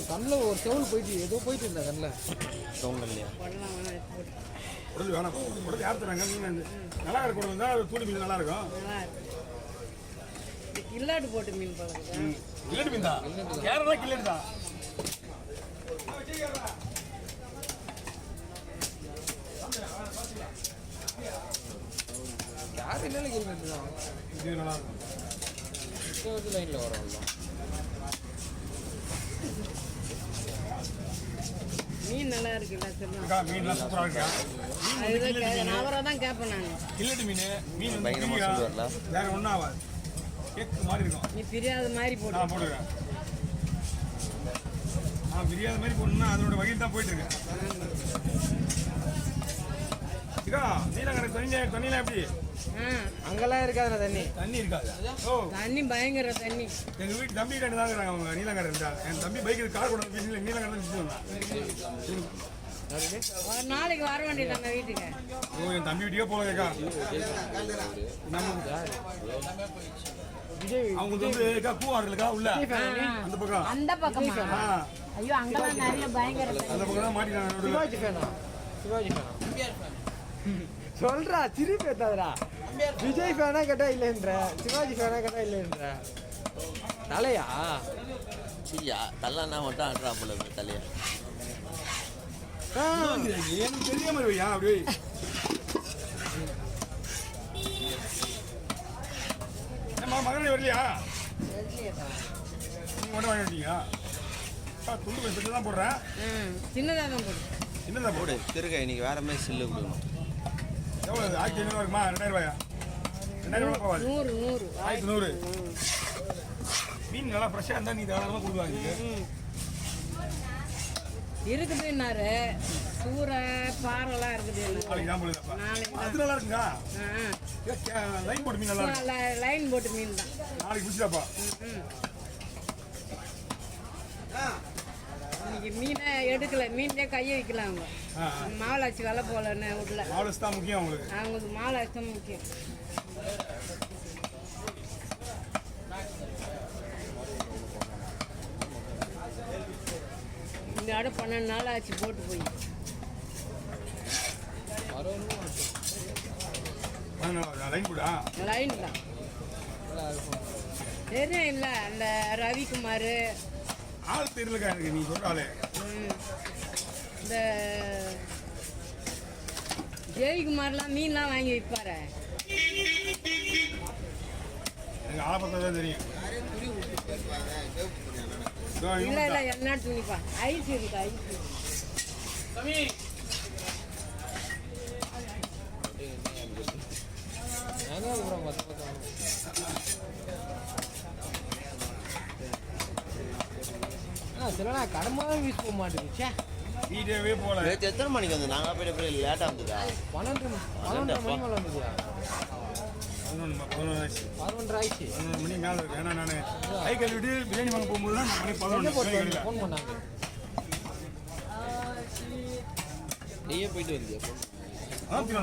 கண்ணில் ஒரு செவல் போயிட்டு ஏதோ போயிட்டு இருந்தா கண்ணில் சவுண்ட் இல்லையா உடல் வேணாம் உடல் யார் தராங்க நல்லா இருக்கும் இருந்தால் தூடி மீன் நல்லா இருக்கும் கில்லாட்டு போட்டு மீன் போடுறது கில்லட்டு மீன் தான் கேரளா கில்லட்டு தான் யார் என்ன கில்லட்டு தான் இது நல்லா இருக்கும் லைனில் வரோம்ல மீன் நல்லா இருக்குல்ல அக்கா மீன்லாம் சூப்பராக இருக்கு அவரை தான் கேட்பேன் நான் கில்லட்டு மீன் மீன் பயங்கரமாக சொல்லுவார்ல வேற ஒன்றும் ஆகாது கேக்கு மாதிரி இருக்கும் நீ பிரியாத மாதிரி போட்டு போடுவேன் பிரியாத மாதிரி போடணும்னா அதோட வகையில் தான் போயிட்டு இருக்கேன் அக்கா நீலங்கரை தண்ணிலாம் எப்படி அங்கெல்லாம் இருக்காதுண்ணா தண்ணி தண்ணி இருக்காது ஓ தண்ணி பயங்கர தண்ணி எங்கள் வீட்டு தம்பி கிட்ட தான் இருக்கிறாங்க அவங்க நீலங்கரை இருந்தா என் தம்பி பைக்கில் கார் கொண்டு வந்து நீலங்கரை தான் ஒரு நாளைக்கு வர வேண்டியதாங்க வீட்டுக்கு ஓ என் தம்பி வீட்டுக்கே போகலக்கா அவங்க வந்து பூவா இருக்குல்லக்கா உள்ள அந்த பக்கம் ஐயோ அங்கெல்லாம் நிறைய பயங்கர அந்த பக்கம் தான் மாட்டினாங்க சிவாஜி ஃபேனா சொல்றா திருப்பி பேத்தாதடா விஜய் ஃபேனா கேட்டா இல்லைன்ற சிவாஜி ஃபேனா கேட்டா இல்லைன்ற தலையா சரியா தள்ளனா மட்டும் ஆடுறா போல தலையா எனக்கு தெரிய மாதிரி வையா அப்படி மகனே வரலையா நீங்க மட்டும் வாங்கி வந்தீங்க துண்டு கொஞ்சம் தான் போடுறேன் சின்னதாக தான் போடு என்னதான் போடு திருக்க இன்னைக்கு வேற மாதிரி சில்லு கொடுக்கணும் எவ்வளோ 1500 இருக்குமா 2000 ரூபாயா 2000 ரூபாய் போவாது 100 1100 மீன் நல்லா ஃப்ரெஷ்ஷாக இருந்தால் நீ தாராளமாக கொடுக்குவாங்க இருக்குதுன்னாரு சூறை பாறைலாம் இருக்குது நாளைக்கு தான் போடுதப்பா அது நல்லா இருக்குங்க லைன் போட்டு மீன் நல்லா இருக்கு லைன் போட்டு மீன் தான் நாளைக்கு பிடிச்சாப்பா இன்னைக்கு மீனை எடுக்கல மீன்லேயே கையை வைக்கலாம் அவங்க மாவளாச்சி வேலை போகலன்னு வீட்டில் மாவளாச்சி தான் முக்கியம் அவங்களுக்கு அவங்களுக்கு மாவளாச்சி தான் முக்கியம் இந்த இடம் 12 நாள் ஆச்சு போட்டு போய் லைன் போடா லைன் தான் தெரியும் இல்லை அந்த ரவிக்குமார் ஆள் தெரியலக்கா எனக்கு நீ சொல்றாளே இந்த ஜெயக்குமார்லாம் மீன்லாம் வாங்கி விற்பாரு எனக்கு ஆளை பார்த்தா தான் தெரியும் இல்லை இல்லை என்ன துணிப்பா ஐஸ் இருக்கு ஐஸ் சிலனா கடமாக வீஸ் போக மாட்டேங்குச்சே வீடியோவே போல எத்தனை மணிக்கு வந்து நாங்கள் போய் போய் லேட்டாக வந்துதா 12 மணி மேலே வந்துதா 11 ஆயிடுச்சு 11 மணி மேலே இருக்கு ஏன்னா நான் கை கழுவிட்டு பிரியாணி வாங்க போகும்போது தான் மணி 11 ஃபோன் பண்ணாங்க நீயே போயிட்டு வந்தியா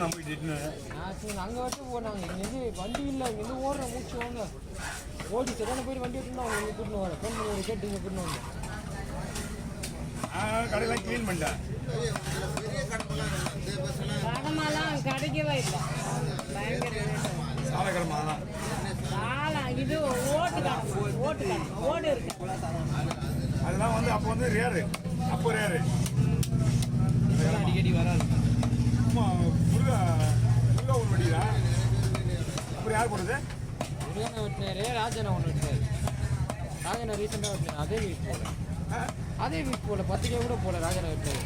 நான் போயிட்டு அங்கே வச்சு போனாங்க இங்கேருந்து வண்டி இல்லை இங்கேருந்து ஓடுற மூச்சு வாங்க ஓடி சரியான போயிட்டு வண்டி எடுத்துனா அவங்க கூட்டின்னு வரேன் ஃபோன் பண்ணி கேட்டு இங்கே கூட்டின்னு வந்தேன் கடையெல்லாம் க்ளீன் பண்ணிட்டேன் கடமெல்லாம் கிடைக்கவே இல்லை பயங்கர சாலை கடமாலாம் இது ஓடு இருக்கு அதெல்லாம் வந்து அப்போ வந்து ரேரு அப்போ ரேரு அடிக்கடி வராது முருகா ஒரு வண்டியா அப்புறம் யார் போடுறது முருகனை வெட்டினாரு ராஜனை ஒன்று வெட்டினாரு ராஜனை ரீசெண்டாக வெட்டினாரு அதே வீக் போல அதே வீக் போல 10 கூட போல ராஜனை வெட்டினாரு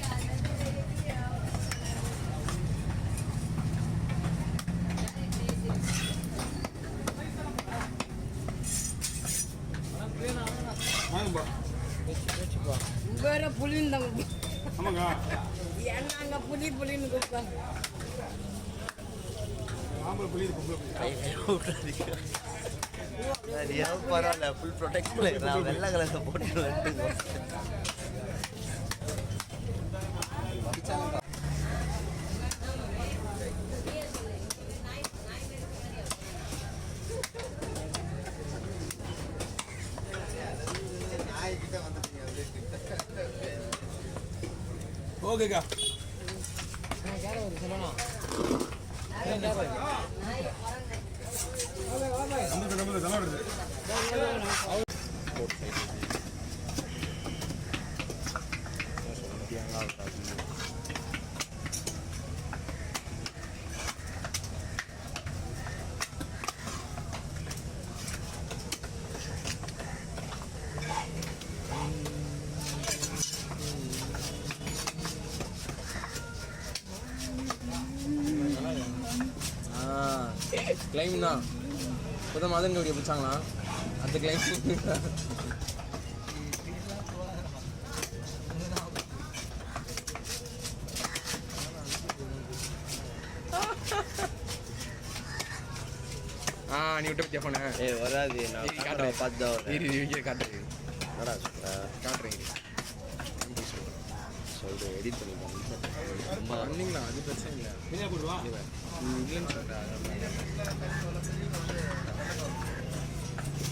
வேற புளின்னு தான் ஆமாங்க ஏன்னா அங்கே புளின்னு கூப்பிட்டாங்க ஆம்பளை புளி பரவாயில்ல ஃபுல் ப்ரொடெக்ட் நான் வெள்ளை கலரில் போட்டு வந்துட்டு ஓகேக்கா. கேரவரி சொல்லணும். நம்ம தலை வருது. கிளைம் தான் இப்போ மதன் கபடியை பிடிச்சாங்களா அந்த கிளைம் நீ விட்ட பத்தியா போன வராது. நான் காட்டுறேன் பார்த்து தான் வரேன். இரு காட்டுறேன் என்னடா சொல்ற? காட்டுறேன் சொல்ற எடிட் பண்ணிக்கலாம். பண்ணிங்களா அது பிரச்சனை இல்லை இல்லைன்னு சொல்கிறேன்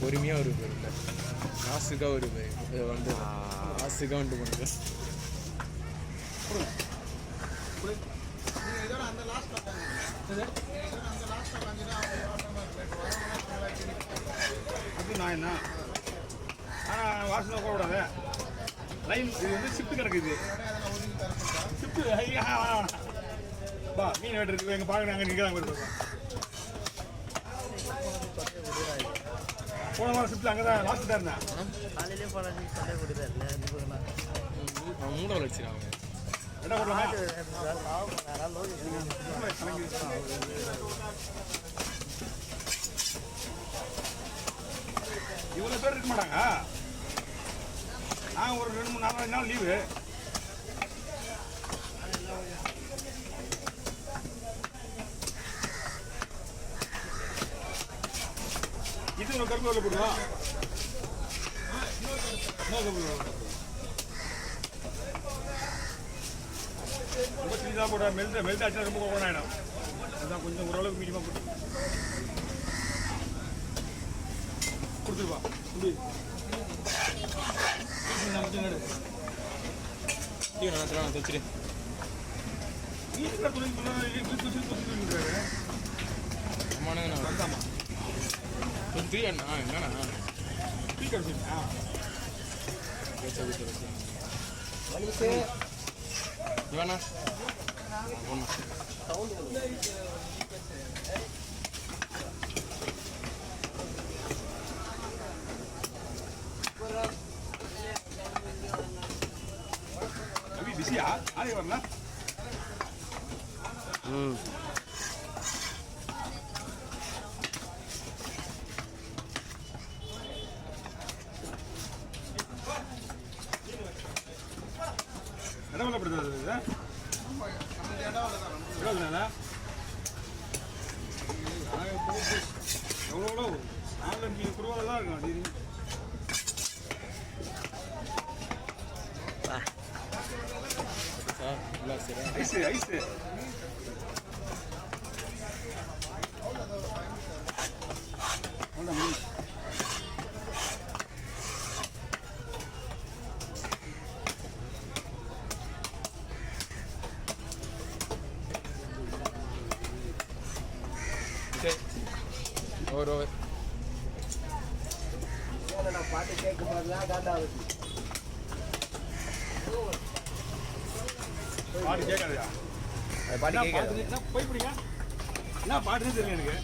பொறுமையாக ஒரு பேர் இல்லை காசுக்காக ஒரு பேர் வந்து காசுக்காக வந்துட்டு பண்ணுங்க நான் என்ன ஆனால் வாசனை போகக்கூடாது. லைன் இது வந்து ஷிஃப்ட் கிடக்குது. ஷிஃப்ட் வா மீன் வெட்டு இருக்குது. எங்கள் பார்க்க அங்கே நிற்கிறாங்க. போன வாரம் ஷிஃப்ட்டில் அங்கே தான் லாஸ்ட்டு தான் இருந்தேன். காலையிலே போல நீ சண்டை கொடுத்தாருல. மூட வச்சுருக்காங்க என்ன பண்ணலாமா? இவ்வளோ பேர் இருக்க மாட்டாங்க. நாங்கள் ஒரு 2-3 நாள் லீவு. இது ஒரு கரும்பு போடுவா. ரொம்ப சின்னதாக போட மெல்ட் ஆச்சுன்னா ரொம்ப கோவம் ஆகிடும். அதுதான் கொஞ்சம் ஓரளவுக்கு மீடியமாக போட்டு கொடுத்துருப்பா. நான் தச்சுட்டு வீட்டில் துணி அம்மானுங்க வந்தாமா ஃப்ரீ அண்ணா என்னண்ணா டீ கிடச்சிருக்கா? இவண்ணா ஒன்றா பிஸியா? ஆளே வரல. இடம் படுத்துறது எவ்வளோ 4-5 குருவால தான் இருக்கும். ஐஸ் ஐஸ் ஓவர் பாட்டு கேட்கும் போதுலாம் காட்டாவது. பாட்டு கேட்காதயா? பாட்டு கேட்காது போய் பிடிங்க. என்ன பாட்டுன்னு தெரியல எனக்கு.